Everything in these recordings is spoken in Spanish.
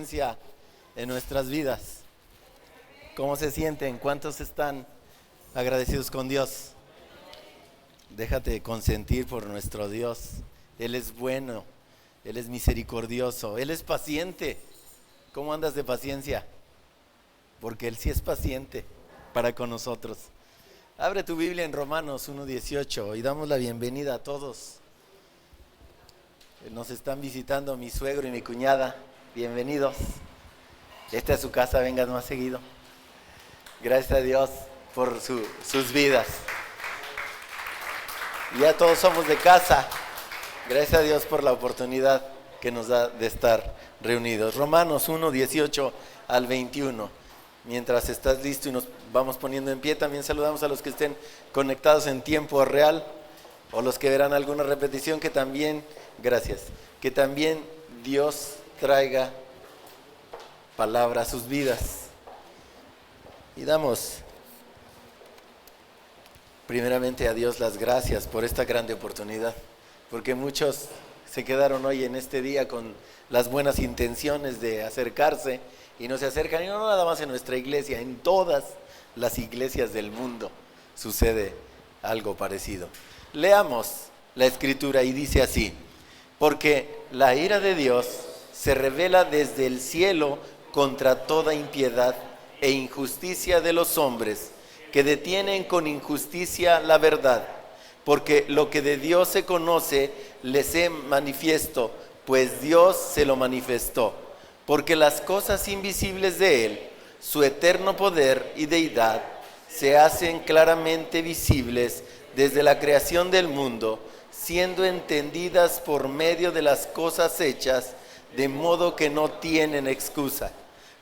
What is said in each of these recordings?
presencia en nuestras vidas. ¿Cómo se sienten? ¿Cuántos están agradecidos con Dios? Déjate consentir por nuestro Dios. Él es bueno, Él es misericordioso, Él es paciente. ¿Cómo andas de paciencia? Porque Él sí es paciente para con nosotros. Abre tu Biblia en Romanos 1:18 y damos la bienvenida a todos. Nos están visitando mi suegro y mi cuñada. Bienvenidos. Esta es su casa, vengan más seguido. Gracias a Dios por sus vidas. Ya todos somos de casa. Gracias a Dios por la oportunidad que nos da de estar reunidos. Romanos 1:18 al 21. Mientras estás listo y nos vamos poniendo en pie, también saludamos a los que estén conectados en tiempo real o los que verán alguna repetición, que también, gracias, que también Dios traiga palabra a sus vidas. Y damos primeramente a Dios las gracias por esta grande oportunidad, porque muchos se quedaron hoy en este día con las buenas intenciones de acercarse y no se acercan, y no nada más en nuestra iglesia, en todas las iglesias del mundo sucede algo parecido. Leamos la escritura y dice así: porque la ira de Dios se revela desde el cielo contra toda impiedad e injusticia de los hombres, que detienen con injusticia la verdad, porque lo que de Dios se conoce les es manifiesto, pues Dios se lo manifestó. Porque las cosas invisibles de Él, su eterno poder y deidad, se hacen claramente visibles desde la creación del mundo, siendo entendidas por medio de las cosas hechas, de modo que no tienen excusa.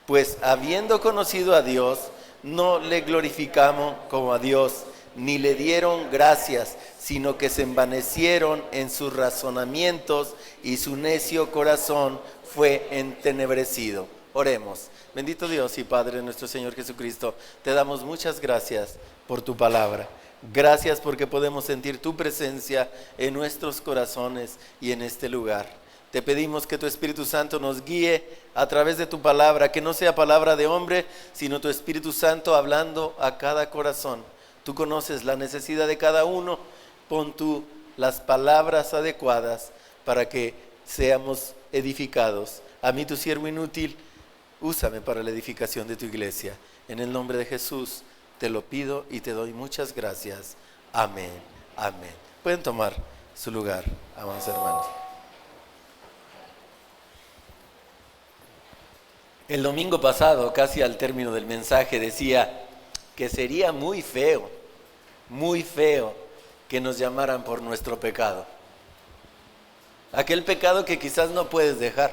Pues habiendo conocido a Dios, no le glorificamos como a Dios, ni le dieron gracias, sino que se envanecieron en sus razonamientos y su necio corazón fue entenebrecido. Oremos. Bendito Dios y Padre nuestro Señor Jesucristo, te damos muchas gracias por tu palabra. Gracias porque podemos sentir tu presencia en nuestros corazones y en este lugar. Te pedimos que tu Espíritu Santo nos guíe a través de tu palabra, que no sea palabra de hombre, sino tu Espíritu Santo hablando a cada corazón. Tú conoces la necesidad de cada uno. Pon tú las palabras adecuadas para que seamos edificados. A mí, tu siervo inútil, úsame para la edificación de tu iglesia. En el nombre de Jesús te lo pido y te doy muchas gracias. Amén. Amén. Pueden tomar su lugar, amados hermanos. El domingo pasado, casi al término del mensaje, decía que sería muy feo que nos llamaran por nuestro pecado. Aquel pecado que quizás no puedes dejar.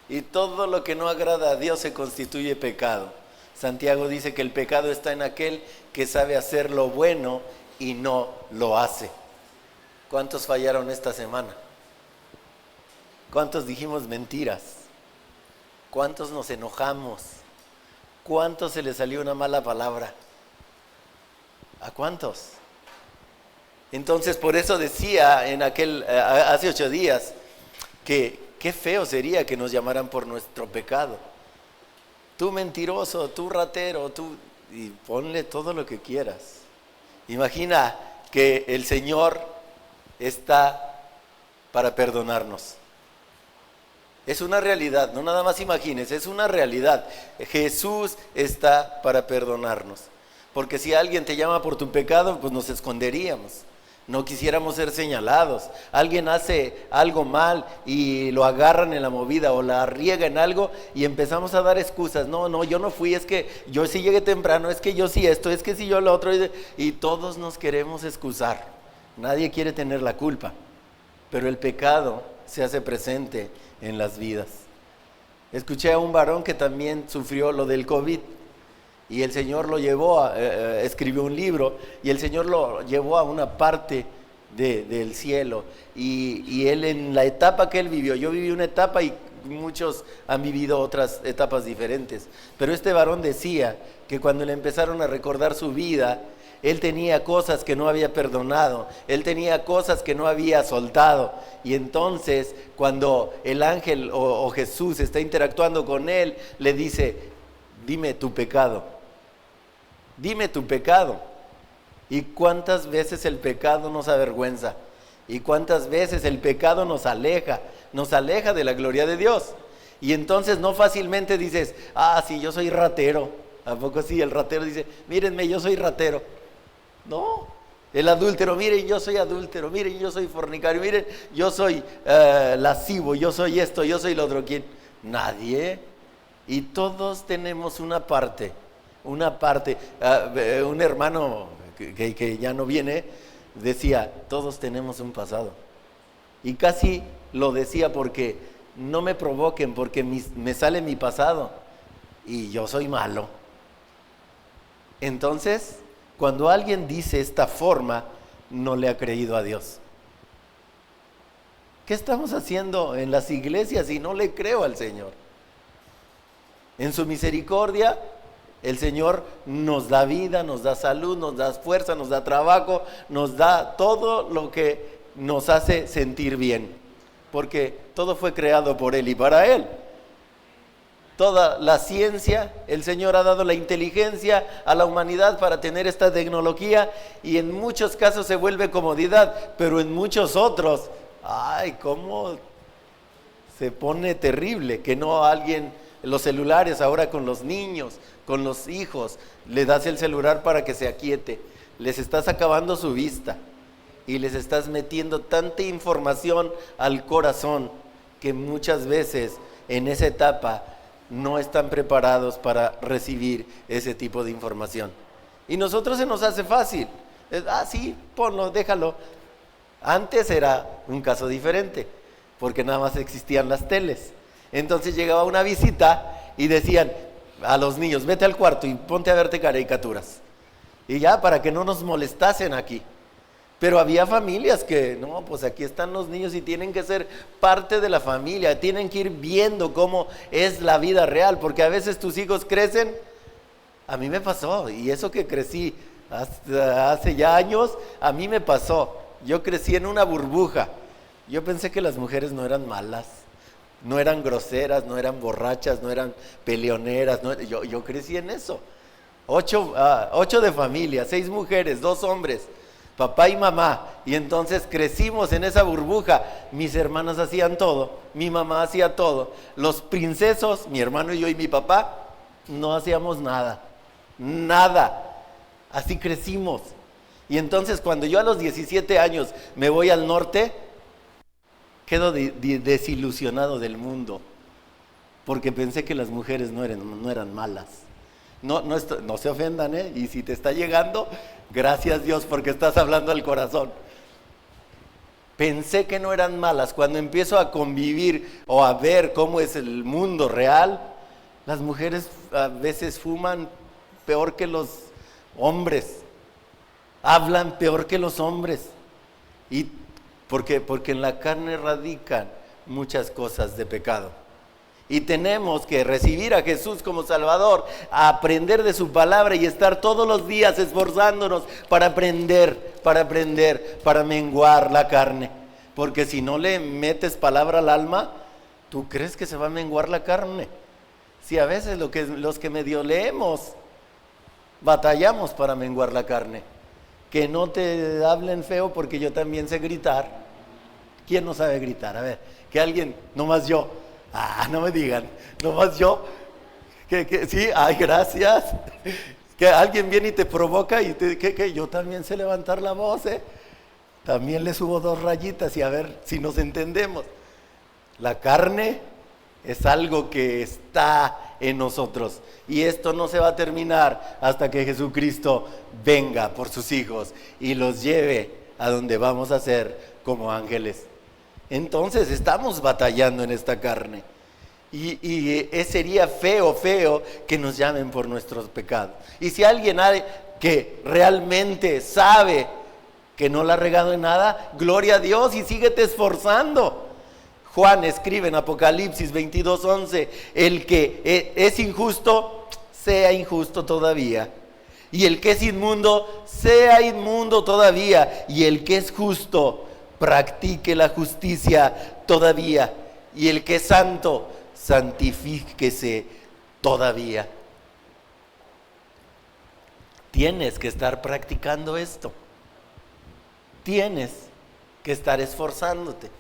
Y todo lo que no agrada a Dios se constituye pecado. Santiago dice que el pecado está en aquel que sabe hacer lo bueno y no lo hace. ¿Cuántos fallaron esta semana? ¿Cuántos dijimos mentiras? ¿Cuántos nos enojamos? ¿Cuántos se les salió una mala palabra? ¿A cuántos? Entonces, por eso decía hace 8 días que qué feo sería que nos llamaran por nuestro pecado. Tú mentiroso, tú ratero, y ponle todo lo que quieras. Imagina que el Señor está para perdonarnos. Es una realidad, no nada más imagines, es una realidad. Jesús está para perdonarnos. Porque si alguien te llama por tu pecado, pues nos esconderíamos. No quisiéramos ser señalados. Alguien hace algo mal y lo agarran en la movida o la riega en algo y empezamos a dar excusas. No, yo no fui, es que yo sí llegué temprano, es que yo sí esto, es que sí yo lo otro. Y todos nos queremos excusar. Nadie quiere tener la culpa. Pero el pecado se hace presente en las vidas. Escuché a un varón que también sufrió lo del COVID. Y el Señor lo llevó, escribió un libro, y el Señor lo llevó a una parte del cielo. Y él, en la etapa que él vivió, yo viví una etapa y muchos han vivido otras etapas diferentes. Pero este varón decía que cuando le empezaron a recordar su vida, Él tenía cosas que no había perdonado, él tenía cosas que no había soltado. Y entonces cuando el ángel o Jesús está interactuando con él, le dice: dime tu pecado, dime tu pecado. ¿Y cuántas veces el pecado nos avergüenza? ¿Y cuántas veces el pecado nos aleja de la gloria de Dios? Y entonces no fácilmente dices: sí, yo soy ratero. ¿A poco sí? El ratero dice: mírenme, yo soy ratero. No. El adúltero: miren, yo soy adúltero. Miren, yo soy fornicario. Miren, yo soy lascivo. Yo soy esto, yo soy lo otro. ¿Quién? Nadie. Y todos tenemos una parte. Un hermano que ya no viene decía: todos tenemos un pasado. Y casi lo decía porque no me provoquen, porque me sale mi pasado y yo soy malo. Entonces, cuando alguien dice esta forma, no le ha creído a Dios. ¿Qué estamos haciendo en las iglesias si no le creo al Señor? En su misericordia, el Señor nos da vida, nos da salud, nos da fuerza, nos da trabajo, nos da todo lo que nos hace sentir bien, porque todo fue creado por Él y para Él. Toda la ciencia, el Señor ha dado la inteligencia a la humanidad para tener esta tecnología, y en muchos casos se vuelve comodidad, pero en muchos otros, cómo se pone terrible que no alguien, los celulares ahora con los niños, con los hijos, le das el celular para que se aquiete, les estás acabando su vista y les estás metiendo tanta información al corazón que muchas veces en esa etapa no están preparados para recibir ese tipo de información. Y nosotros se nos hace fácil. Sí, ponlo, déjalo. Antes era un caso diferente, porque nada más existían las teles. Entonces llegaba una visita y decían a los niños: vete al cuarto y ponte a verte caricaturas. Y ya, para que no nos molestasen aquí. Pero había familias que, no, pues aquí están los niños y tienen que ser parte de la familia, tienen que ir viendo cómo es la vida real, porque a veces tus hijos crecen. A mí me pasó, y eso que crecí hace ya años, a mí me pasó. Yo crecí en una burbuja. Yo pensé que las mujeres no eran malas, no eran groseras, no eran borrachas, no eran peleoneras. Yo crecí en eso. 8 de familia, 6 mujeres, 2 hombres. Papá y mamá, y entonces crecimos en esa burbuja. Mis hermanas hacían todo, mi mamá hacía todo, los princesos, mi hermano y yo y mi papá, no hacíamos nada, así crecimos. Y entonces cuando yo a los 17 años me voy al norte, quedo desilusionado del mundo, porque pensé que las mujeres no eran malas. No se ofendan, y si te está llegando, gracias Dios, porque estás hablando al corazón. Pensé que no eran malas. Cuando empiezo a convivir o a ver cómo es el mundo real, las mujeres a veces fuman peor que los hombres, hablan peor que los hombres, y porque en la carne radican muchas cosas de pecado. Y tenemos que recibir a Jesús como Salvador, a aprender de su palabra y estar todos los días esforzándonos para aprender, para menguar la carne. Porque si no le metes palabra al alma, ¿tú crees que se va a menguar la carne? Si a veces los que medio leemos, batallamos para menguar la carne. Que no te hablen feo, porque yo también sé gritar. ¿Quién no sabe gritar? A ver, que alguien, nomás yo. No me digan, nomás yo, que sí, gracias. Que alguien viene y te provoca y que yo también sé levantar la voz, También le subo 2 rayitas y a ver si nos entendemos. La carne es algo que está en nosotros, y esto no se va a terminar hasta que Jesucristo venga por sus hijos y los lleve a donde vamos a ser como ángeles. Entonces estamos batallando en esta carne, y sería feo que nos llamen por nuestros pecados. Y si alguien que realmente sabe que no la ha regado en nada, gloria a Dios, y síguete esforzando. Juan escribe en Apocalipsis 22:11: el que es injusto, sea injusto todavía, Y el que es inmundo, sea inmundo todavía. Y el que es justo, practique la justicia todavía. Y el que es santo, santifíquese todavía. Tienes que estar practicando esto. Tienes que estar esforzándote.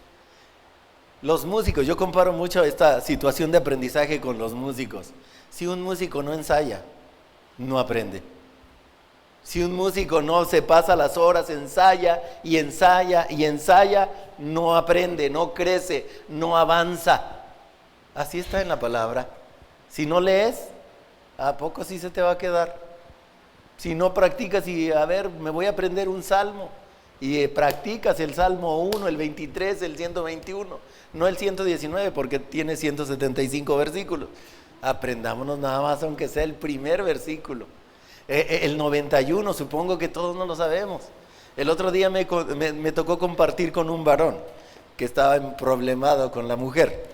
Los músicos, yo comparo mucho esta situación de aprendizaje con los músicos. Si un músico no ensaya, no aprende. Si un músico no se pasa las horas, ensaya y ensaya y ensaya, no aprende, no crece, no avanza. Así está en la palabra. Si no lees, ¿a poco sí se te va a quedar? Si no practicas y a ver, me voy a aprender un salmo y practicas el Salmo 1, el 23, el 121, no el 119 porque tiene 175 versículos. Aprendámonos nada más aunque sea el primer versículo. El 91, supongo que todos no lo sabemos. El otro día me tocó compartir con un varón que estaba problemado con la mujer.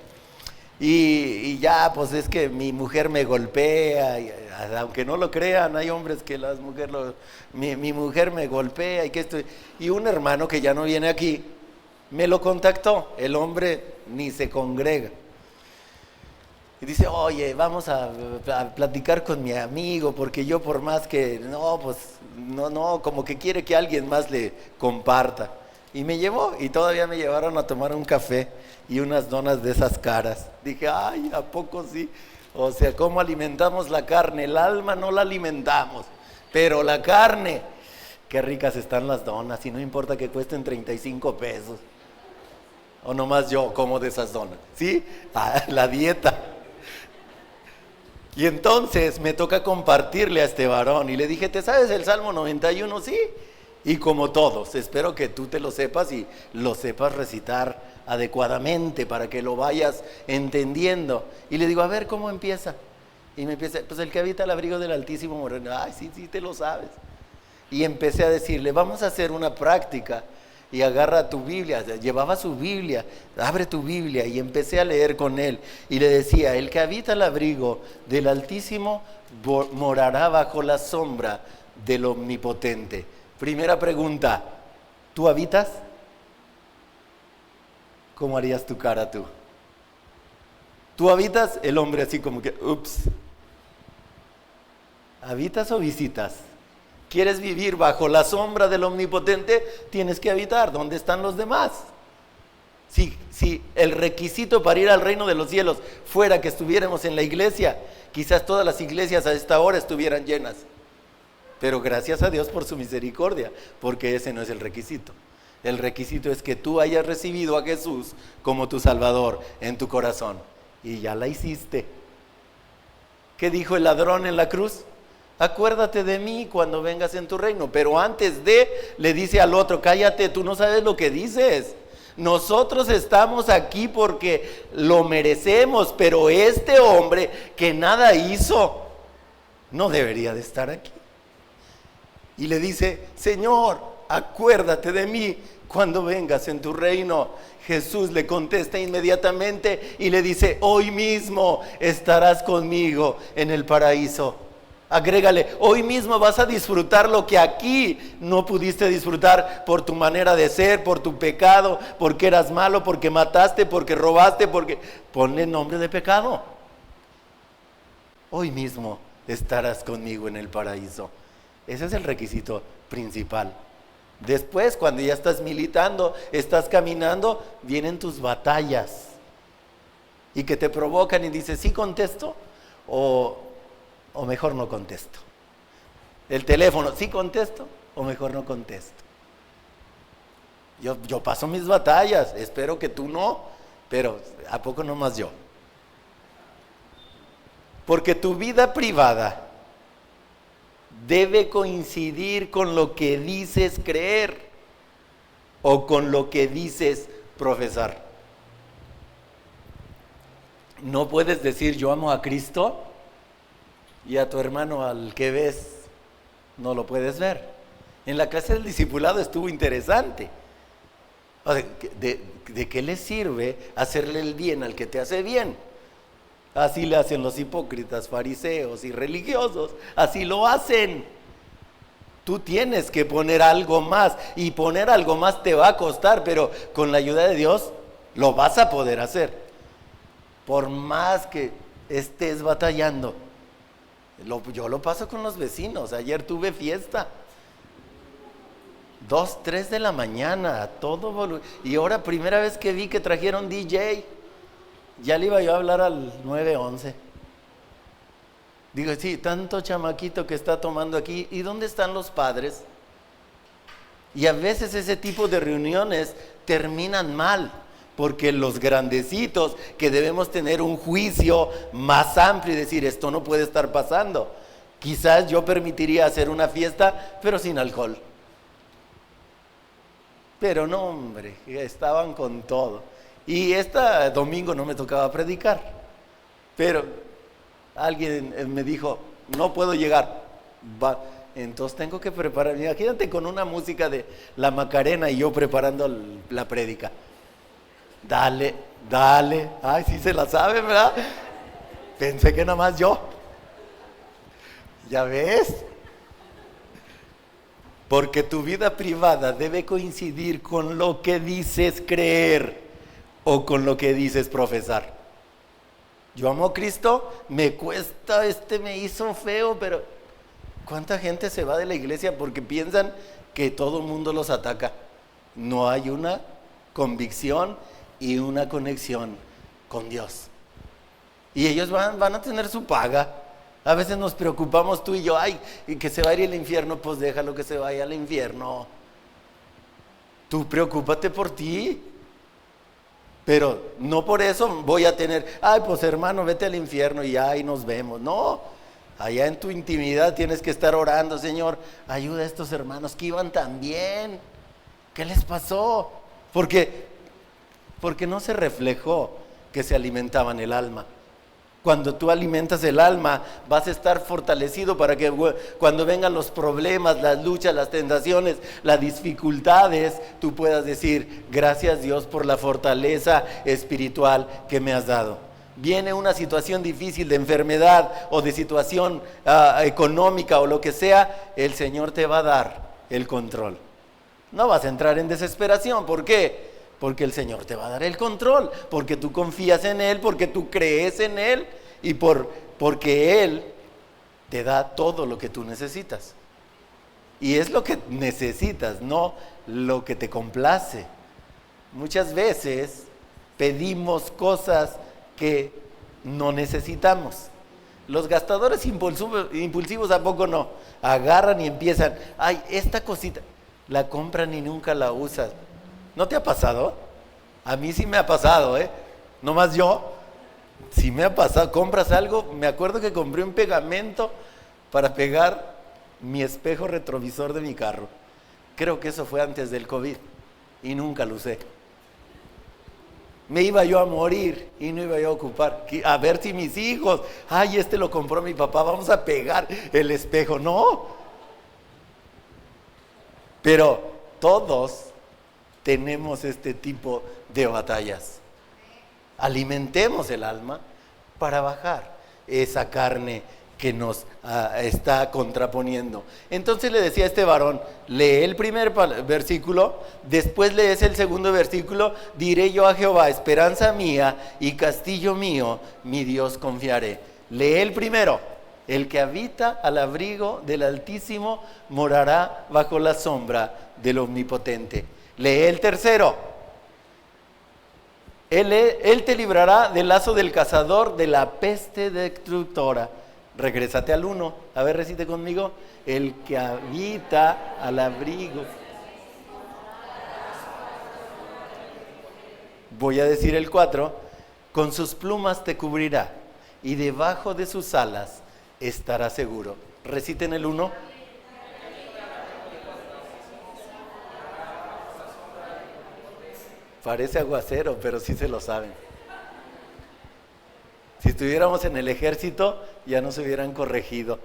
Y ya, pues es que mi mujer me golpea, aunque no lo crean, hay hombres que las mujeres, mi mujer me golpea y un hermano que ya no viene aquí, me lo contactó, el hombre ni se congrega. Y dice, oye, vamos a platicar con mi amigo, porque yo por más que, como que quiere que alguien más le comparta. Y me llevó, y todavía me llevaron a tomar un café y unas donas de esas caras. Dije, ay, ¿a poco sí? O sea, ¿cómo alimentamos la carne? El alma no la alimentamos, pero la carne, qué ricas están las donas, y no importa que cuesten 35 pesos. O nomás yo como de esas donas, ¿sí? La dieta. Y entonces me toca compartirle a este varón, y le dije, ¿te sabes el Salmo 91? Sí. Y como todos, espero que tú te lo sepas y lo sepas recitar adecuadamente para que lo vayas entendiendo. Y le digo, a ver, ¿cómo empieza? Y me empieza, pues el que habita al abrigo del Altísimo morará. Ay, sí, te lo sabes. Y empecé a decirle, vamos a hacer una práctica. Y agarra tu Biblia, llevaba su Biblia, abre tu Biblia, y empecé a leer con él. Y le decía, el que habita al abrigo del Altísimo morará bajo la sombra del Omnipotente. Primera pregunta, ¿tú habitas? ¿Cómo harías tu cara tú? ¿Tú habitas? El hombre así como que, ups. ¿Habitas o visitas? ¿Quieres vivir bajo la sombra del Omnipotente? Tienes que habitar. ¿Dónde están los demás? Si el requisito para ir al reino de los cielos fuera que estuviéramos en la iglesia, quizás todas las iglesias a esta hora estuvieran llenas. Pero gracias a Dios por su misericordia, porque ese no es el requisito. El requisito es que tú hayas recibido a Jesús como tu Salvador en tu corazón. Y ya la hiciste. ¿Qué dijo el ladrón en la cruz? Acuérdate de mí cuando vengas en tu reino. Pero antes le dice al otro, cállate, tú no sabes lo que dices. Nosotros estamos aquí porque lo merecemos, pero este hombre que nada hizo, no debería de estar aquí. Y le dice, Señor, acuérdate de mí cuando vengas en tu reino. Jesús le contesta inmediatamente y le dice, hoy mismo estarás conmigo en el paraíso. Agrégale, hoy mismo vas a disfrutar lo que aquí no pudiste disfrutar por tu manera de ser, por tu pecado, porque eras malo, porque mataste, porque robaste, porque... Ponle nombre de pecado. Hoy mismo estarás conmigo en el paraíso. Ese es el requisito principal. Después, cuando ya estás militando, estás caminando, vienen tus batallas. Y que te provocan y dices, ¿sí contesto? O mejor no contesto. El teléfono, ¿sí contesto? O mejor no contesto. Yo paso mis batallas, espero que tú no, pero ¿a poco no más yo? Porque tu vida privada debe coincidir con lo que dices creer o con lo que dices profesar. No puedes decir yo amo a Cristo y a tu hermano al que ves no lo puedes ver. En la clase del discipulado estuvo interesante. O sea, ¿de qué le sirve hacerle el bien al que te hace bien? Así le hacen los hipócritas, fariseos y religiosos. Así lo hacen. Tú tienes que poner algo más, y poner algo más te va a costar, pero con la ayuda de Dios lo vas a poder hacer. Por más que estés batallando. Yo lo paso con los vecinos. Ayer tuve fiesta. 2, 3 de la mañana, a todo volumen. Y ahora primera vez que vi que trajeron DJ. Ya le iba yo a hablar al 911. Digo, sí, tanto chamaquito que está tomando aquí. ¿Y dónde están los padres? Y a veces ese tipo de reuniones terminan mal, porque los grandecitos que debemos tener un juicio más amplio y decir, esto no puede estar pasando. Quizás yo permitiría hacer una fiesta, pero sin alcohol. Pero no, hombre, estaban con todo. Y este domingo no me tocaba predicar, pero alguien me dijo, no puedo llegar. Entonces tengo que prepararme. Imagínate con una música de la Macarena y yo preparando la prédica. Dale, dale. Ay, sí se la sabe, ¿verdad? Pensé que nada más yo. ¿Ya ves? Porque tu vida privada debe coincidir con lo que dices creer o con lo que dices profesar. Yo amo a Cristo, me cuesta, me hizo feo, pero ¿cuánta gente se va de la iglesia porque piensan que todo el mundo los ataca? No hay una convicción y una conexión con Dios. Y ellos van a tener su paga. A veces nos preocupamos tú y yo, ay, que se va a ir al infierno, pues déjalo que se vaya al infierno. Tú preocúpate por ti. Pero no por eso voy a tener, ay, pues hermano, vete al infierno y ahí nos vemos. No, allá en tu intimidad tienes que estar orando, Señor, ayuda a estos hermanos que iban tan bien. ¿Qué les pasó? Porque no se reflejó que se alimentaban el alma. Cuando tú alimentas el alma, vas a estar fortalecido para que cuando vengan los problemas, las luchas, las tentaciones, las dificultades, tú puedas decir, gracias Dios por la fortaleza espiritual que me has dado. Viene una situación difícil de enfermedad o de situación económica o lo que sea, el Señor te va a dar el control. No vas a entrar en desesperación. ¿Por qué? Porque el Señor te va a dar el control, porque tú confías en Él, porque tú crees en Él y porque Él te da todo lo que tú necesitas. Y es lo que necesitas, no lo que te complace. Muchas veces pedimos cosas que no necesitamos. Los gastadores impulsivos, ¿a poco no? Agarran y empiezan, ay, esta cosita, la compran y nunca la usan. ¿No te ha pasado? A mí sí me ha pasado, no más yo. Sí me ha pasado. Compras algo. Me acuerdo que compré un pegamento para pegar mi espejo retrovisor de mi carro. Creo que eso fue antes del COVID y nunca lo usé. Me iba yo a morir y no iba yo a ocupar. A ver si mis hijos, ay, lo compró mi papá, vamos a pegar el espejo. No. Pero todos tenemos este tipo de batallas. Alimentemos el alma para bajar esa carne que nos está contraponiendo. Entonces le decía a este varón, lee el primer versículo, después lees el segundo versículo, diré yo a Jehová, esperanza mía y castillo mío, mi Dios confiaré. Lee el primero, el que habita al abrigo del Altísimo morará bajo la sombra del Omnipotente. Lee el tercero. Él te librará del lazo del cazador, de la peste destructora. Regrésate al 1. A ver, recite conmigo. El que habita al abrigo. Voy a decir el 4. Con sus plumas te cubrirá y debajo de sus alas estará seguro. Reciten el 1. Parece aguacero, pero sí se lo saben. Si estuviéramos en el ejército, ya nos hubieran corregido.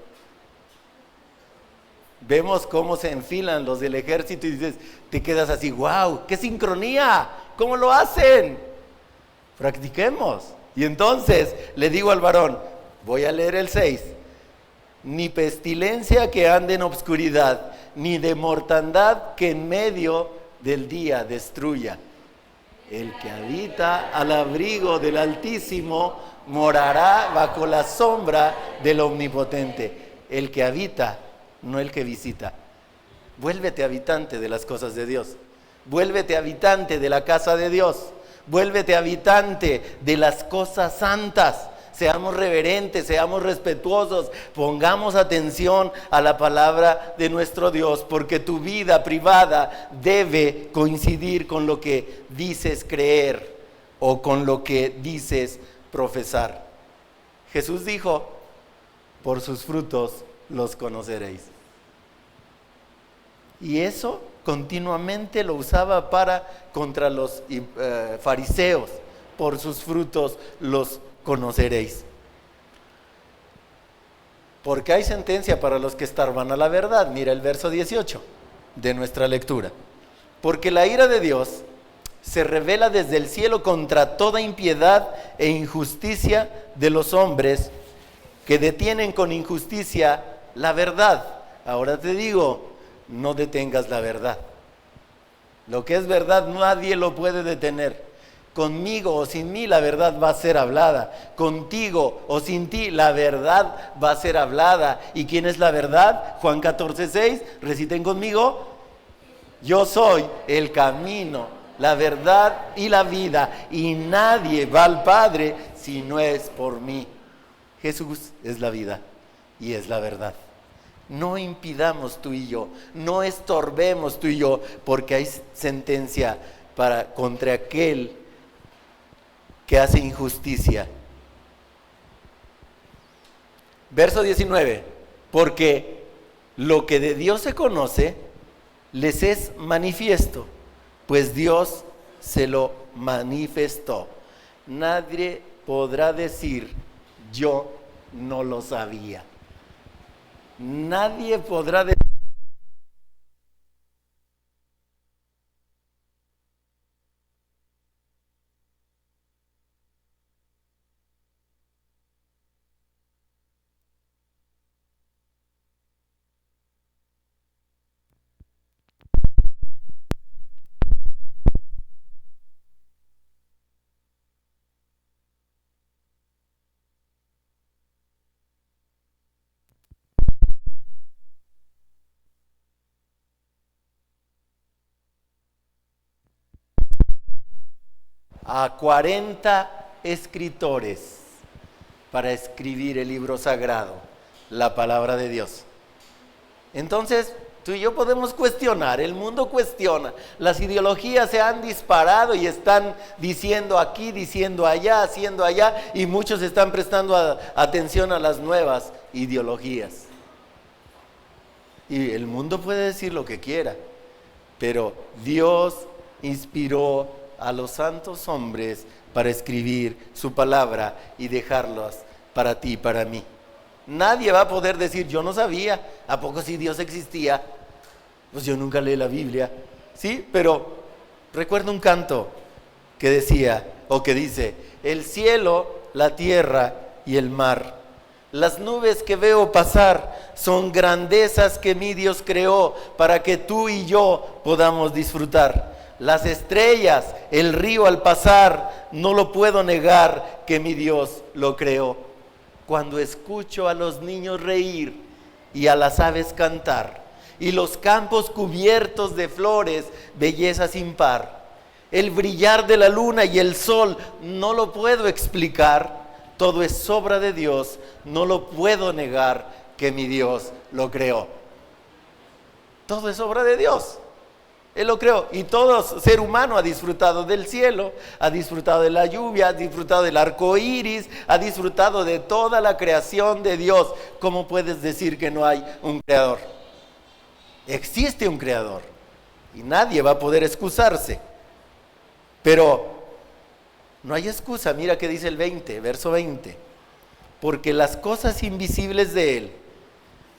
Vemos cómo se enfilan los del ejército y dices, te quedas así, wow, qué sincronía, ¿cómo lo hacen? Practiquemos. Y entonces le digo al varón, voy a leer el 6. ni pestilencia que ande en obscuridad, ni de mortandad que en medio del día destruya. El que habita al abrigo del Altísimo morará bajo la sombra del Omnipotente. El que habita, no el que visita. Vuélvete habitante de las cosas de Dios. Vuélvete habitante de la casa de Dios. Vuélvete habitante de las cosas santas. Seamos reverentes, seamos respetuosos, pongamos atención a la palabra de nuestro Dios, porque tu vida privada debe coincidir con lo que dices creer o con lo que dices profesar. Jesús dijo, por sus frutos los conoceréis. Y eso continuamente lo usaba contra los fariseos, por sus frutos los conoceréis. Porque hay sentencia para los que estorban a la verdad. Mira el verso 18 de nuestra lectura. Porque la ira de Dios se revela desde el cielo contra toda impiedad e injusticia de los hombres que detienen con injusticia la verdad. Ahora te digo, no detengas la verdad. Lo que es verdad nadie lo puede detener. Conmigo o sin mí la verdad va a ser hablada. Contigo o sin ti la verdad va a ser hablada. ¿Y quién es la verdad? Juan 14:6, reciten conmigo. Yo soy el camino, la verdad y la vida, y nadie va al Padre si no es por mí. Jesús es la vida y es la verdad. No impidamos tú y yo, no estorbemos tú y yo, porque hay sentencia contra aquel que hace injusticia. Verso 19, porque lo que de Dios se conoce les es manifiesto, pues Dios se lo manifestó. Nadie podrá decir, yo no lo sabía. Nadie podrá decir, a 40 escritores para escribir el libro sagrado, la palabra de Dios. Entonces, tú y yo podemos cuestionar, el mundo cuestiona, las ideologías se han disparado y están diciendo aquí, diciendo allá, haciendo allá, y muchos están prestando atención a las nuevas ideologías. Y el mundo puede decir lo que quiera, pero Dios inspiró a los santos hombres para escribir su palabra y dejarlos para ti y para mí. Nadie va a poder decir, yo no sabía, ¿a poco si Dios existía? Pues yo nunca leí la Biblia, ¿sí? Pero recuerdo un canto que decía, o que dice, el cielo, la tierra y el mar, las nubes que veo pasar, son grandezas que mi Dios creó para que tú y yo podamos disfrutar. Las estrellas, el río al pasar, no lo puedo negar que mi Dios lo creó. Cuando escucho a los niños reír y a las aves cantar, y los campos cubiertos de flores, belleza sin par, el brillar de la luna y el sol, no lo puedo explicar. Todo es obra de Dios, no lo puedo negar que mi Dios lo creó. Todo es obra de Dios. Él lo creó, y todo ser humano ha disfrutado del cielo, ha disfrutado de la lluvia, ha disfrutado del arco iris, ha disfrutado de toda la creación de Dios. ¿Cómo puedes decir que no hay un creador? Existe un creador y nadie va a poder excusarse, pero no hay excusa. Mira que dice el verso 20, porque las cosas invisibles de Él,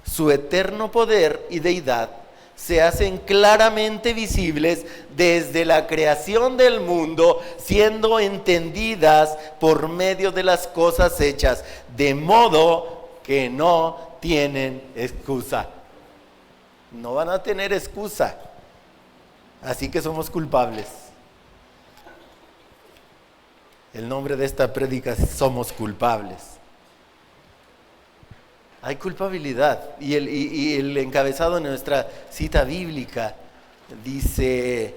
su eterno poder y deidad, se hacen claramente visibles desde la creación del mundo, siendo entendidas por medio de las cosas hechas, de modo que no tienen excusa. No van a tener excusa. Así que somos culpables. El nombre de esta prédica es Somos culpables. Hay culpabilidad. Y el encabezado en nuestra cita bíblica dice: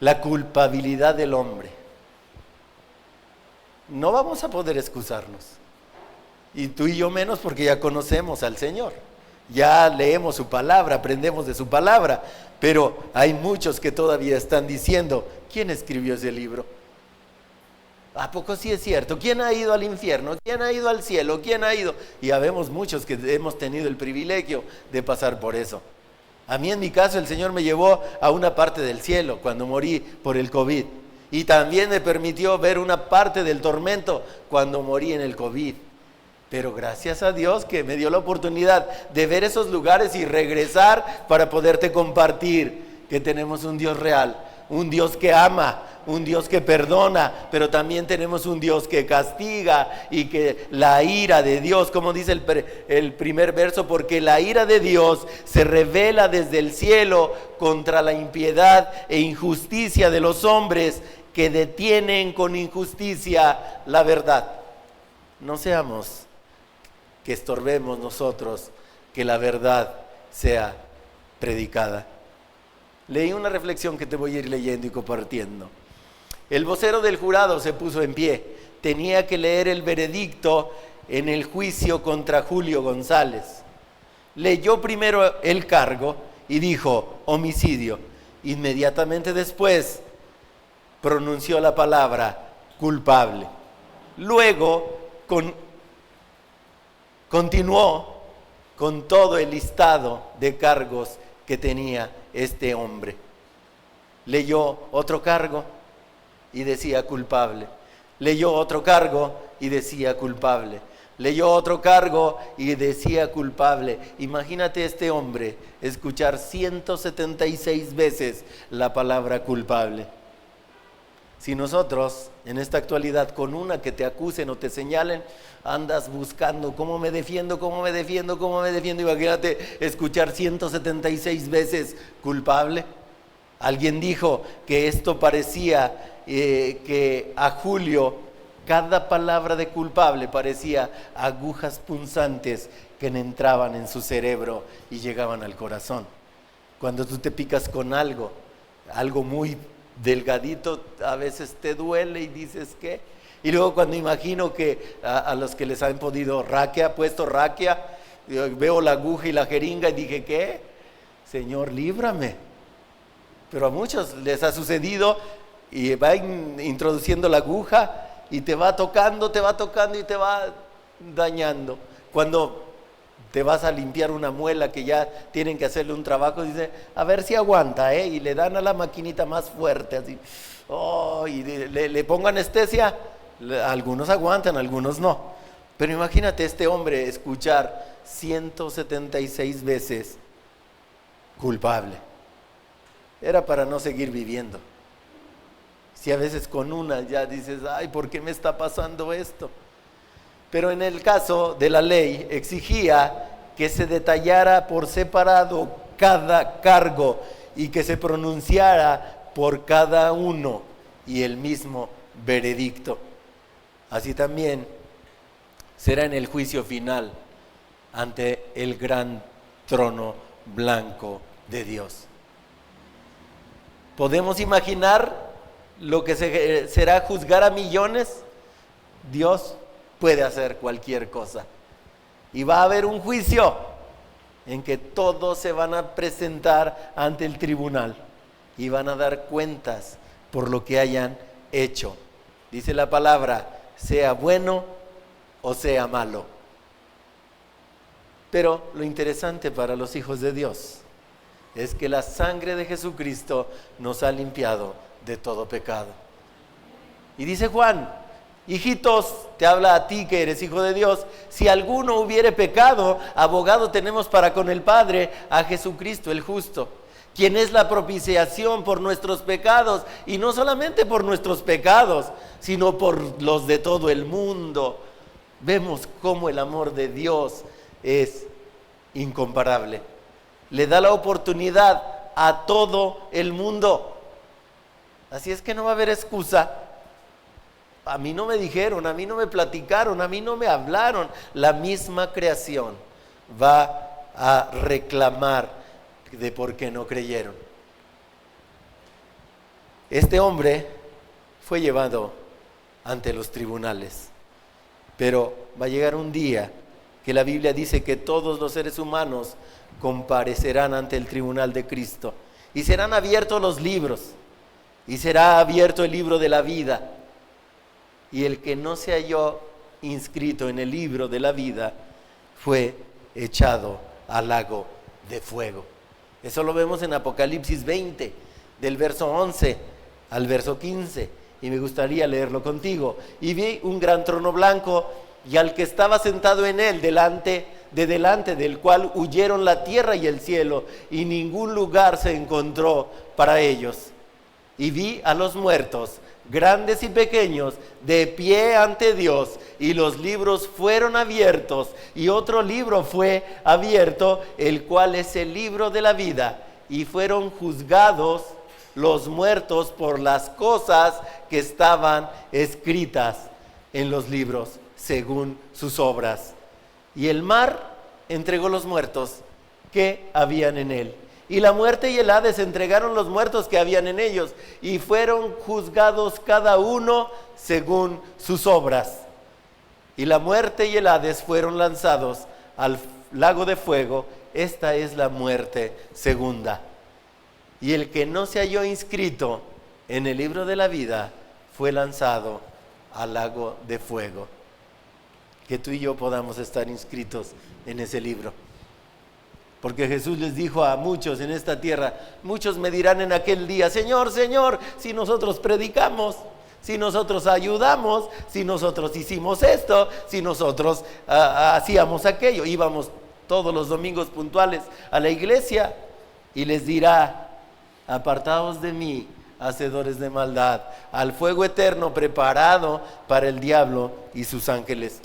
la culpabilidad del hombre. No vamos a poder excusarnos. Y tú y yo menos, porque ya conocemos al Señor. Ya leemos su palabra, aprendemos de su palabra. Pero hay muchos que todavía están diciendo: ¿quién escribió ese libro? ¿A poco sí es cierto? ¿Quién ha ido al infierno? ¿Quién ha ido al cielo? ¿Quién ha ido? Y habemos muchos que hemos tenido el privilegio de pasar por eso. A mí, en mi caso, el Señor me llevó a una parte del cielo cuando morí por el COVID. Y también me permitió ver una parte del tormento cuando morí en el COVID. Pero gracias a Dios que me dio la oportunidad de ver esos lugares y regresar para poderte compartir que tenemos un Dios real, un Dios que ama, un Dios que perdona, pero también tenemos un Dios que castiga, y que la ira de Dios, como dice el primer verso, porque la ira de Dios se revela desde el cielo contra la impiedad e injusticia de los hombres que detienen con injusticia la verdad. No seamos que estorbemos nosotros que la verdad sea predicada. Leí una reflexión que te voy a ir leyendo y compartiendo. El vocero del jurado se puso en pie. Tenía que leer el veredicto en el juicio contra Julio González. Leyó primero el cargo y dijo: homicidio. Inmediatamente después pronunció la palabra culpable. Luego continuó con todo el listado de cargos que tenía este hombre. Leyó otro cargo y decía culpable. Leyó otro cargo y decía culpable. Leyó otro cargo y decía culpable. Imagínate este hombre escuchar 176 veces la palabra culpable. Si nosotros en esta actualidad, con una que te acusen o te señalen, andas buscando cómo me defiendo, imagínate escuchar 176 veces culpable. Alguien dijo que esto parecía que a Julio cada palabra de culpable parecía agujas punzantes que entraban en su cerebro y llegaban al corazón. Cuando tú te picas con algo muy delgadito, a veces te duele y dices ¿qué? Y luego cuando imagino que a los que les han puesto raquia, veo la aguja y la jeringa y dije ¿qué? Señor, líbrame. Pero a muchos les ha sucedido y va introduciendo la aguja y te va tocando y te va dañando. Cuando te vas a limpiar una muela que ya tienen que hacerle un trabajo, dice, a ver si aguanta, y le dan a la maquinita más fuerte, así, y le pongo anestesia. Algunos aguantan, algunos no. Pero imagínate este hombre escuchar 176 veces culpable. Era para no seguir viviendo. Si a veces con una ya dices, ay, ¿por qué me está pasando esto? Pero en el caso de la ley exigía que se detallara por separado cada cargo y que se pronunciara por cada uno y el mismo veredicto. Así también será en el juicio final ante el gran trono blanco de Dios. ¿Podemos imaginar lo que será juzgar a millones? Dios puede hacer cualquier cosa. Y va a haber un juicio en que todos se van a presentar ante el tribunal y van a dar cuentas por lo que hayan hecho. Dice la palabra, sea bueno o sea malo. Pero lo interesante para los hijos de Dios es que la sangre de Jesucristo nos ha limpiado de todo pecado. Y dice Juan, hijitos, te habla a ti que eres hijo de Dios, si alguno hubiere pecado, abogado tenemos para con el Padre, a Jesucristo el justo, quien es la propiciación por nuestros pecados, y no solamente por nuestros pecados, sino por los de todo el mundo. Vemos cómo el amor de Dios es incomparable. Le da la oportunidad a todo el mundo. Así es que no va a haber excusa. A mí no me dijeron, a mí no me platicaron, a mí no me hablaron. La misma creación va a reclamar de por qué no creyeron. Este hombre fue llevado ante los tribunales, pero va a llegar un día que la Biblia dice que todos los seres humanos comparecerán ante el tribunal de Cristo y serán abiertos los libros y será abierto el libro de la vida, y el que no se halló inscrito en el libro de la vida fue echado al lago de fuego. Eso lo vemos en Apocalipsis 20, del verso 11 al verso 15, y me gustaría leerlo contigo. Y vi un gran trono blanco, y al que estaba sentado en él, delante del cual huyeron la tierra y el cielo, y ningún lugar se encontró para ellos. Y vi a los muertos, grandes y pequeños, de pie ante Dios, y los libros fueron abiertos, y otro libro fue abierto, el cual es el libro de la vida, y fueron juzgados los muertos por las cosas que estaban escritas en los libros, según sus obras. Y el mar entregó los muertos que habían en él, y la muerte y el Hades entregaron los muertos que habían en ellos, y fueron juzgados cada uno según sus obras. Y la muerte y el Hades fueron lanzados al lago de fuego. Esta es la muerte segunda. Y el que no se halló inscrito en el libro de la vida fue lanzado al lago de fuego. Que tú y yo podamos estar inscritos en ese libro. Porque Jesús les dijo a muchos en esta tierra, muchos me dirán en aquel día, Señor, Señor, si nosotros predicamos, si nosotros ayudamos, si nosotros hicimos esto, si nosotros hacíamos aquello, íbamos todos los domingos puntuales a la iglesia, y les dirá, apartaos de mí, hacedores de maldad, al fuego eterno preparado para el diablo y sus ángeles.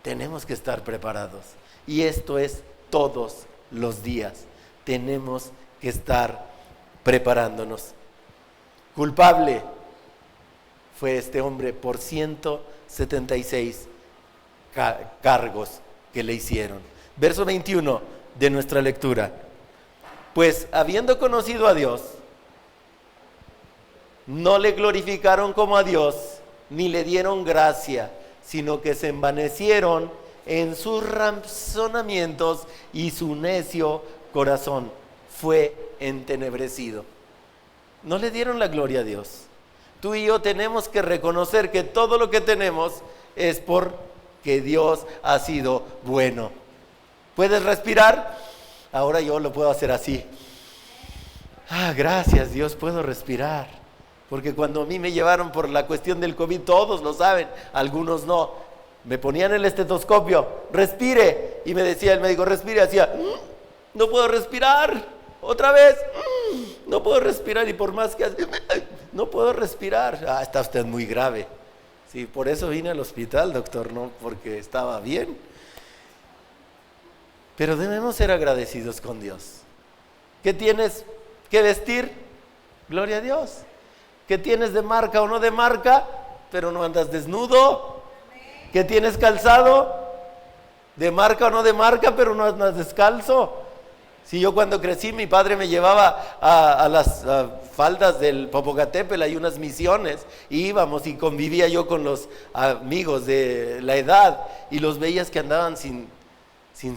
Tenemos que estar preparados, y esto es todos los días. Tenemos que estar preparándonos. Culpable fue este hombre por 176 cargos que le hicieron. Verso 21 de nuestra lectura. Pues habiendo conocido a Dios, no le glorificaron como a Dios, ni le dieron gracia, sino que se envanecieron en sus razonamientos, y su necio corazón fue entenebrecido. No le dieron la gloria a Dios. Tú y yo tenemos que reconocer que todo lo que tenemos es porque Dios ha sido bueno. ¿Puedes respirar? Ahora yo lo puedo hacer así. Gracias Dios, puedo respirar. Porque cuando a mí me llevaron por la cuestión del COVID, todos lo saben, algunos no. Me ponían el estetoscopio, respire, y me decía el médico, respire, hacía, no puedo respirar, otra vez, no puedo respirar, y por más que hace, no puedo respirar. Está usted muy grave. Sí, por eso vine al hospital, doctor, no porque estaba bien. Pero debemos ser agradecidos con Dios. ¿Qué tienes que vestir? Gloria a Dios. ¿Qué tienes de marca o no de marca? Pero no andas desnudo. ¿Qué tienes calzado? De marca o no de marca, pero no andas descalzo. Si yo cuando crecí, mi padre me llevaba a las faldas del Popocatépetl, hay unas misiones, y íbamos y convivía yo con los amigos de la edad, y los veías que andaban sin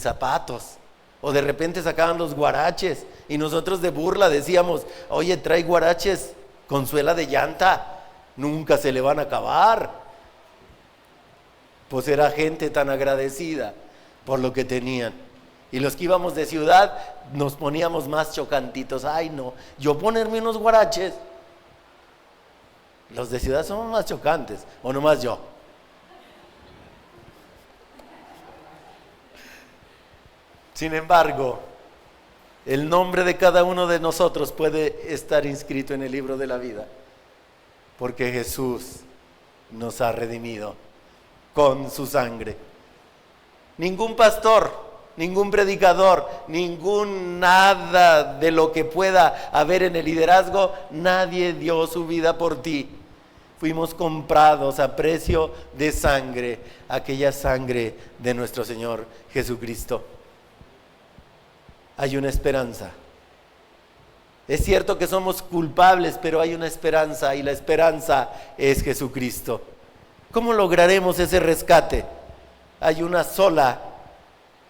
zapatos, o de repente sacaban los guaraches, y nosotros de burla decíamos, oye, trae guaraches con suela de llanta, nunca se le van a acabar. Pues era gente tan agradecida por lo que tenían. Y los que íbamos de ciudad nos poníamos más chocantitos. Ay no, yo ponerme unos guaraches. Los de ciudad somos más chocantes, o nomás yo. Sin embargo, el nombre de cada uno de nosotros puede estar inscrito en el libro de la vida, porque Jesús nos ha redimido con su sangre. Ningún pastor, ningún predicador, ningún nada de lo que pueda haber en el liderazgo, nadie dio su vida por ti. Fuimos comprados a precio de sangre, aquella sangre de nuestro Señor Jesucristo. Hay una esperanza. Es cierto que somos culpables, pero hay una esperanza y la esperanza es Jesucristo. ¿Cómo lograremos ese rescate? Hay una sola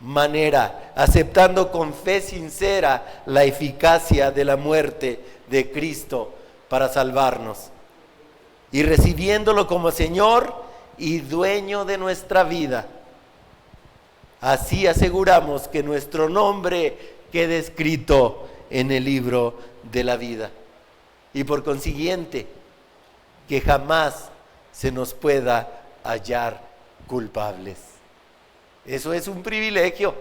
manera, aceptando con fe sincera la eficacia de la muerte de Cristo para salvarnos y recibiéndolo como Señor y dueño de nuestra vida. Así aseguramos que nuestro nombre quede escrito en el libro de la vida y por consiguiente que jamás se nos pueda hallar culpables. Eso es un privilegio,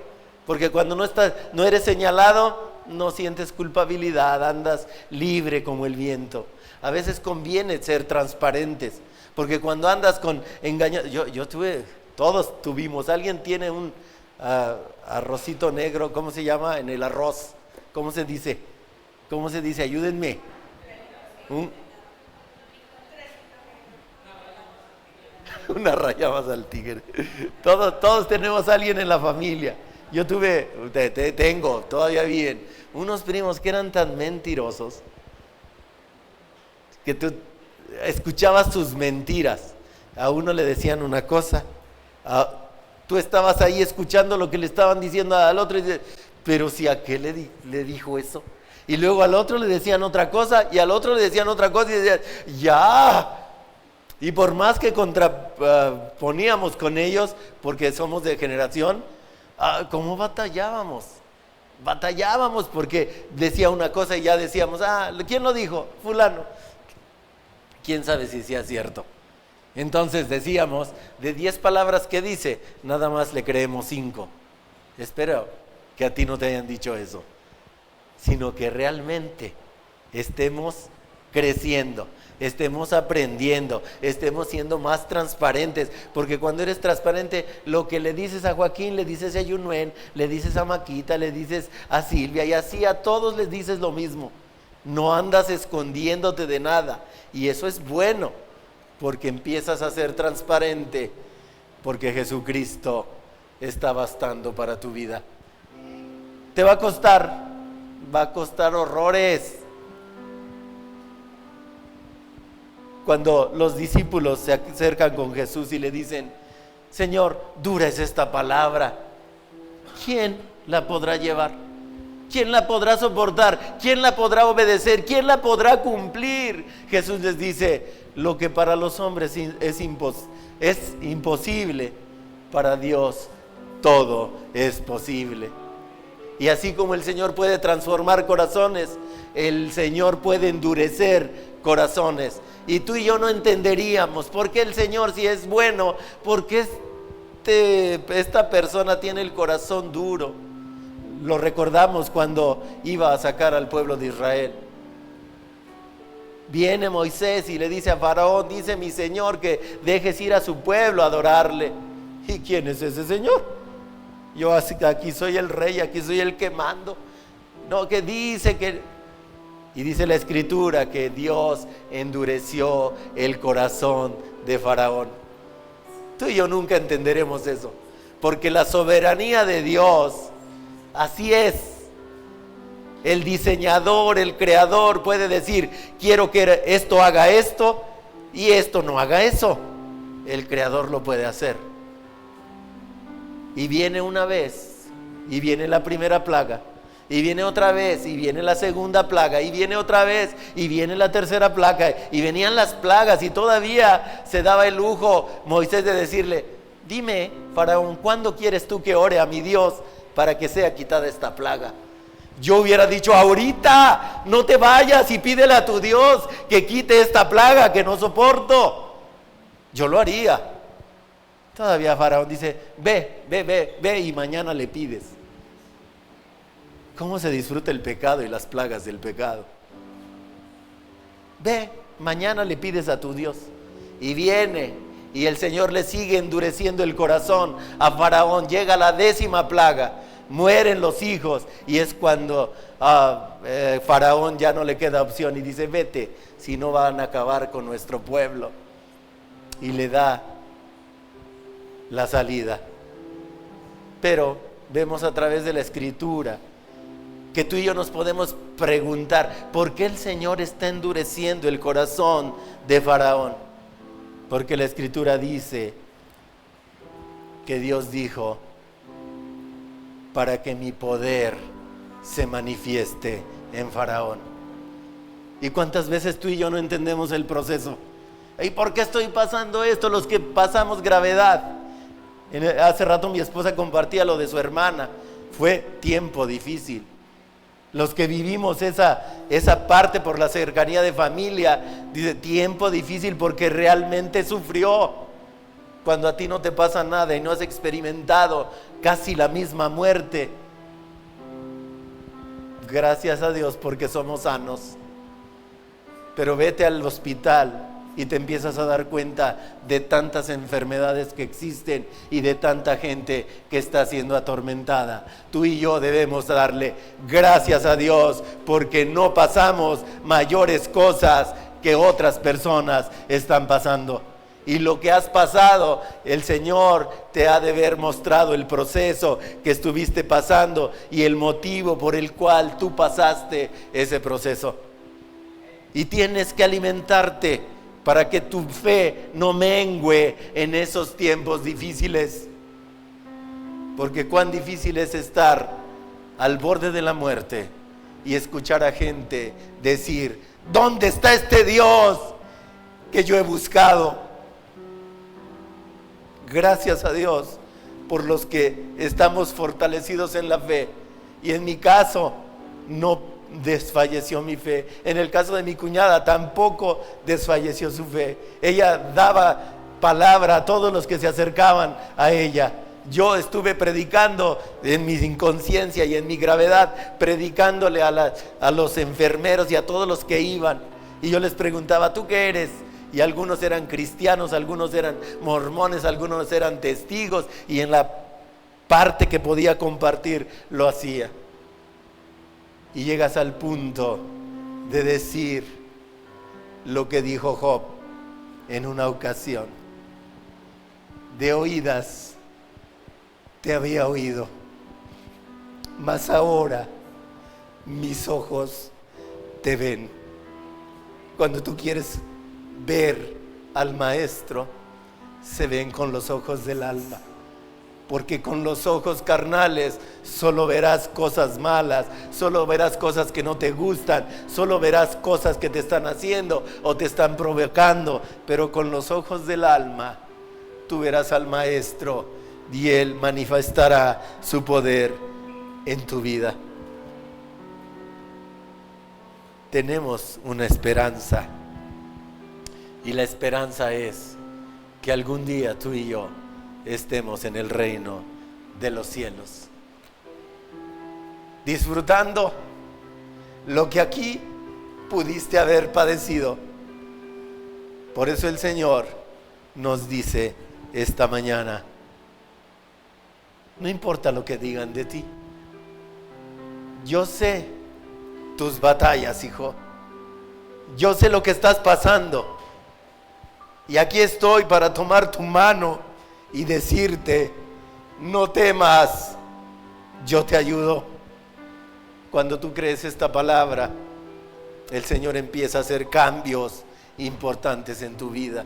porque cuando no eres señalado, no sientes culpabilidad, andas libre como el viento. A veces conviene ser transparentes, porque cuando andas con engaño, todos tuvimos, alguien tiene un arrocito negro, ¿cómo se llama? En el arroz, ¿cómo se dice? ¿Cómo se dice? Ayúdenme. Una raya más al tigre. Todos tenemos a alguien en la familia. Yo tengo, todavía viven, unos primos que eran tan mentirosos que tú escuchabas sus mentiras. A uno le decían una cosa, tú estabas ahí escuchando lo que le estaban diciendo al otro y dices, pero si a qué le dijo eso. Y luego al otro le decían otra cosa y al otro le decían otra cosa y decían, ya. Y por más que contraponíamos con ellos, porque somos de generación, ¿cómo batallábamos? Batallábamos porque decía una cosa y ya decíamos, ¿quién lo dijo? Fulano. ¿Quién sabe si sea cierto? Entonces decíamos, de 10 palabras que dice, nada más le creemos 5. Espero que a ti no te hayan dicho eso, sino que realmente estemos creciendo, estemos aprendiendo, estemos siendo más transparentes, porque cuando eres transparente, lo que le dices a Joaquín, le dices a Yunuen, le dices a Maquita, le dices a Silvia, y así a todos les dices lo mismo. No andas escondiéndote de nada, y eso es bueno, porque empiezas a ser transparente, porque Jesucristo está bastando para tu vida. Te va a costar horrores. Cuando los discípulos se acercan con Jesús y le dicen, Señor, dura es esta palabra, ¿quién la podrá llevar? ¿Quién la podrá soportar? ¿Quién la podrá obedecer? ¿Quién la podrá cumplir? Jesús les dice, lo que para los hombres es imposible, para Dios todo es posible. Y así como el Señor puede transformar corazones, el Señor puede endurecer corazones. Y tú y yo no entenderíamos por qué el Señor, si es bueno, por qué esta persona tiene el corazón duro. Lo recordamos cuando iba a sacar al pueblo de Israel. Viene Moisés y le dice a Faraón, dice mi Señor que dejes ir a su pueblo a adorarle. ¿Y quién es ese Señor? Yo aquí soy el rey, aquí soy el que mando. No, que dice que... Y dice la Escritura que Dios endureció el corazón de Faraón. Tú y yo nunca entenderemos eso, porque la soberanía de Dios, así es. El diseñador, el creador puede decir, quiero que esto haga esto y esto no haga eso. El creador lo puede hacer. Y viene una vez, y viene la primera plaga, y viene otra vez, y viene la segunda plaga, y viene otra vez, y viene la tercera plaga, y venían las plagas, y todavía se daba el lujo Moisés de decirle, dime, Faraón, ¿cuándo quieres tú que ore a mi Dios para que sea quitada esta plaga? Yo hubiera dicho, ahorita, no te vayas y pídele a tu Dios que quite esta plaga que no soporto. Yo lo haría. Todavía Faraón dice, ve y mañana le pides. ¿Cómo se disfruta el pecado y las plagas del pecado? Ve, mañana le pides a tu Dios. Y viene Y el Señor le sigue endureciendo el corazón a Faraón. Llega la 10ª plaga, mueren los hijos, y es cuando Faraón ya no le queda opción y dice: vete, si no van a acabar con nuestro pueblo. Y le da la salida. Pero vemos a través de la Escritura que tú y yo nos podemos preguntar: ¿por qué el Señor está endureciendo el corazón de Faraón? Porque la Escritura dice que Dios dijo: para que mi poder se manifieste en Faraón. ¿Y cuántas veces tú y yo no entendemos el proceso? ¿Y por qué estoy pasando esto? Los que pasamos gravedad. Hace rato mi esposa compartía lo de su hermana. Fue tiempo difícil. Los que vivimos esa parte por la cercanía de familia, dice tiempo difícil porque realmente sufrió. Cuando a ti no te pasa nada y no has experimentado casi la misma muerte, gracias a Dios porque somos sanos. Pero vete al hospital y te empiezas a dar cuenta de tantas enfermedades que existen y de tanta gente que está siendo atormentada. Tú y yo debemos darle gracias a Dios porque no pasamos mayores cosas que otras personas están pasando. Y lo que has pasado, el Señor te ha de haber mostrado el proceso que estuviste pasando y el motivo por el cual tú pasaste ese proceso. Y tienes que alimentarte para que tu fe no mengüe en esos tiempos difíciles. Porque cuán difícil es estar al borde de la muerte y escuchar a gente decir: ¿dónde está este Dios que yo he buscado? Gracias a Dios por los que estamos fortalecidos en la fe. Y en mi caso no desfalleció mi fe. En el caso de mi cuñada tampoco desfalleció su fe. Ella daba palabra a todos los que se acercaban a ella. Yo estuve predicando en mi inconsciencia y en mi gravedad, predicándole a los enfermeros y a todos los que iban. Y yo les preguntaba: ¿tú qué eres? Y algunos eran cristianos, algunos eran mormones, algunos eran testigos, y en la parte que podía compartir lo hacía. Y llegas al punto de decir lo que dijo Job en una ocasión: de oídas te había oído, mas ahora mis ojos te ven. Cuando tú quieres ver al Maestro, se ven con los ojos del alma. Porque con los ojos carnales solo verás cosas malas, solo verás cosas que no te gustan, solo verás cosas que te están haciendo o te están provocando. Pero con los ojos del alma tú verás al Maestro y Él manifestará su poder en tu vida. Tenemos una esperanza, y la esperanza es que algún día tú y yo estemos en el reino de los cielos, disfrutando lo que aquí pudiste haber padecido. Por eso el Señor nos dice esta mañana: no importa lo que digan de ti, yo sé tus batallas, hijo, yo sé lo que estás pasando, y aquí estoy para tomar tu mano y decirte: no temas, yo te ayudo. Cuando tú crees esta palabra, el Señor empieza a hacer cambios importantes en tu vida.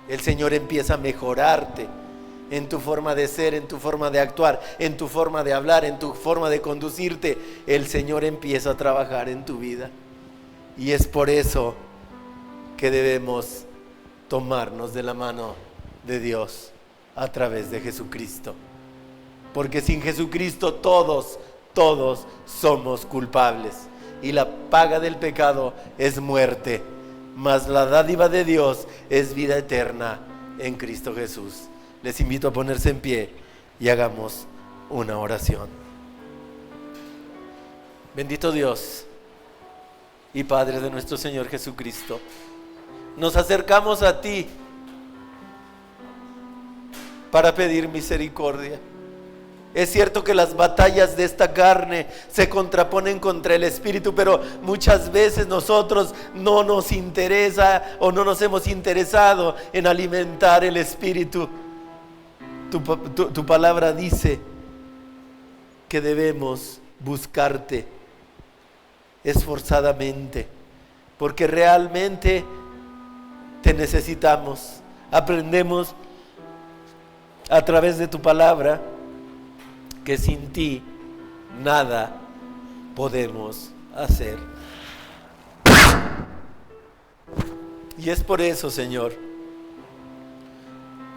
El Señor empieza a mejorarte en tu forma de ser, en tu forma de actuar, en tu forma de hablar, en tu forma de conducirte. El Señor empieza a trabajar en tu vida. Y es por eso que debemos tomarnos de la mano de Dios a través de Jesucristo. Porque sin Jesucristo todos somos culpables. Y la paga del pecado es muerte, mas la dádiva de Dios es vida eterna en Cristo Jesús. Les invito a ponerse en pie y hagamos una oración. Bendito Dios y Padre de nuestro Señor Jesucristo, nos acercamos a ti para pedir misericordia. Es cierto que las batallas de esta carne se contraponen contra el Espíritu, pero muchas veces nosotros no nos interesa o no nos hemos interesado en alimentar el Espíritu. Tu palabra dice que debemos buscarte esforzadamente, porque realmente te necesitamos. Aprendemos a través de tu palabra que sin ti nada podemos hacer. Y es por eso, Señor,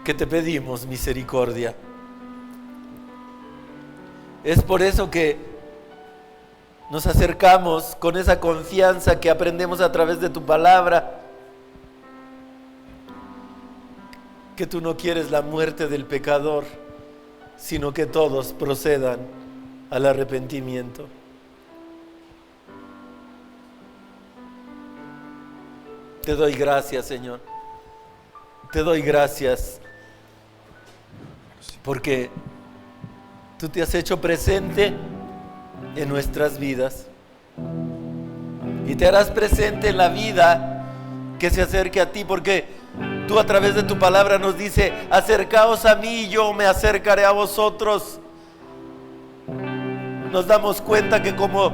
que te pedimos misericordia. Es por eso que nos acercamos con esa confianza que aprendemos a través de tu palabra, que tú no quieres la muerte del pecador, sino que todos procedan al arrepentimiento. Te doy gracias, Señor. Te doy gracias porque tú te has hecho presente en nuestras vidas y te harás presente en la vida que se acerque a ti, porque tú a través de tu palabra nos dice: acercaos a mí y yo me acercaré a vosotros. Nos damos cuenta que como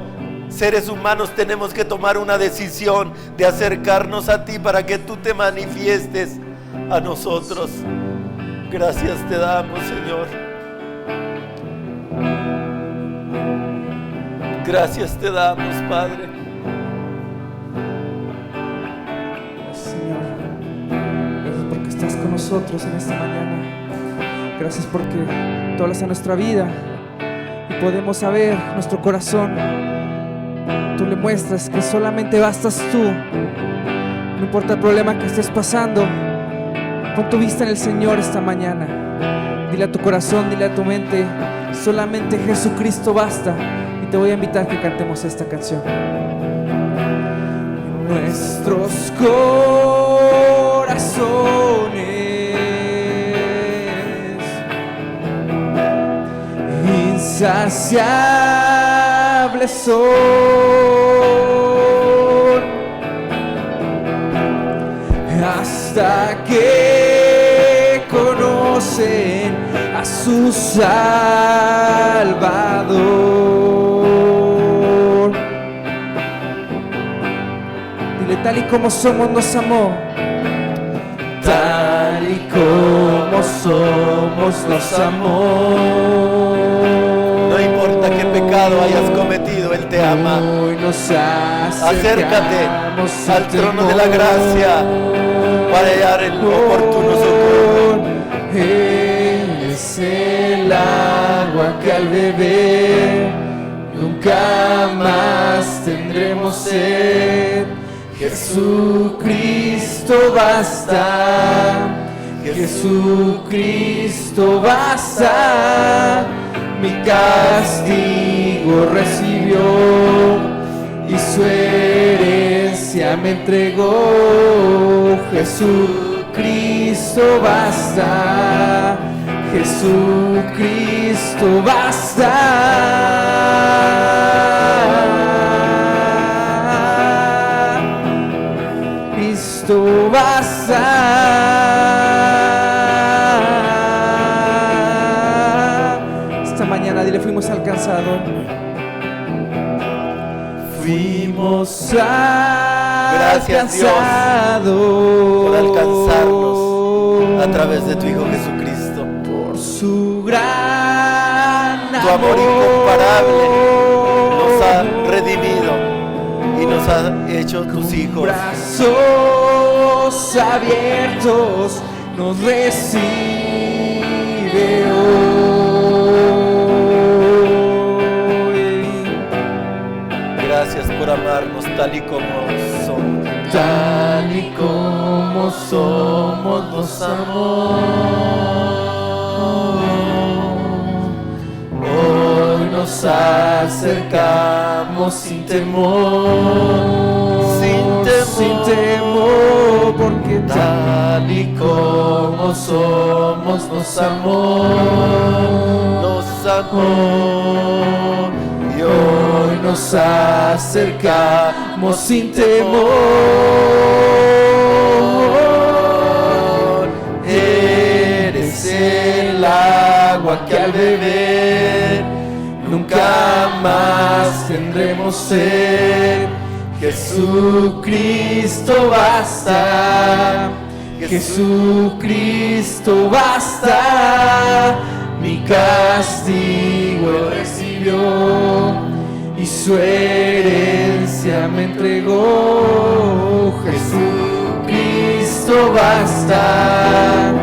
seres humanos tenemos que tomar una decisión de acercarnos a ti para que tú te manifiestes a nosotros. Gracias te damos, Señor. Gracias te damos, Padre. Estás con nosotros en esta mañana. Gracias porque tú hablas a nuestra vida y podemos saber nuestro corazón. Tú le muestras que solamente bastas tú. No importa el problema que estés pasando, pon tu vista en el Señor esta mañana. Dile a tu corazón, dile a tu mente: solamente Jesucristo basta. Y te voy a invitar a que cantemos esta canción. Nuestros corazones insaciables son, hasta que conocen a su Salvador. Dile: tal y como somos nos amó. Tal y como somos nos amó. No importa qué pecado hayas cometido, Él te ama. Hoy nos acércate al trono de la gracia para hallar el oportuno socorro. Es el agua que al beber nunca más tendremos sed. Jesucristo basta, Jesucristo basta. Mi castigo recibió y su herencia me entregó. Jesucristo basta, Jesucristo basta. Cristo basta. Esta mañana dile: fuimos alcanzados. Fuimos Gracias, Dios, por alcanzarnos a través de tu Hijo Jesucristo. Por su gran Tu amor incomparable nos ha redimido y nos ha hecho tus hijos. Brazos abiertos nos recibe hoy. Gracias por amarnos tal y como somos. Tal y como somos nos amó. Hoy nos acercamos sin temor, sin temor, porque tal y como somos nos amó, y hoy nos acercamos sin temor. Eres el agua que al beber nunca más tendremos sed. Jesucristo basta, Jesucristo basta. Mi castigo Él recibió y su herencia me entregó. Jesucristo basta,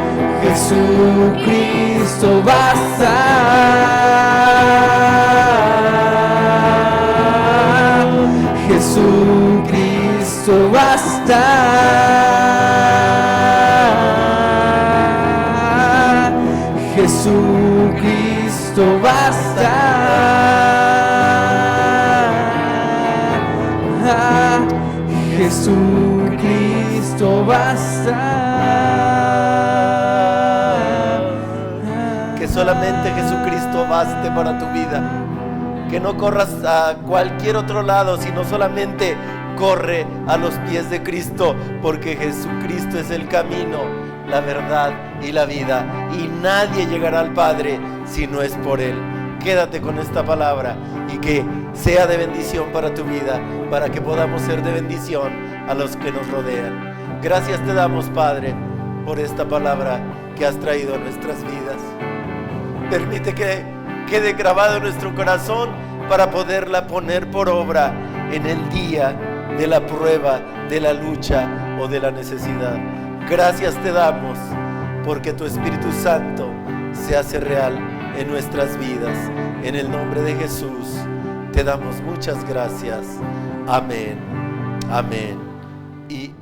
Jesucristo basta. Jesucristo basta. Jesucristo basta. Jesucristo basta. Que solamente Jesucristo baste para tu vida. Que no corras a cualquier otro lado, sino solamente corre a los pies de Cristo, porque Jesucristo es el camino, la verdad y la vida, y nadie llegará al Padre si no es por Él. Quédate con esta palabra y que sea de bendición para tu vida, para que podamos ser de bendición a los que nos rodean. Gracias te damos, Padre, por esta palabra que has traído a nuestras vidas. Permite que quede grabado en nuestro corazón para poderla poner por obra en el día de la prueba, de la lucha o de la necesidad. Gracias te damos porque tu Espíritu Santo se hace real en nuestras vidas. En el nombre de Jesús te damos muchas gracias. Amén, amén y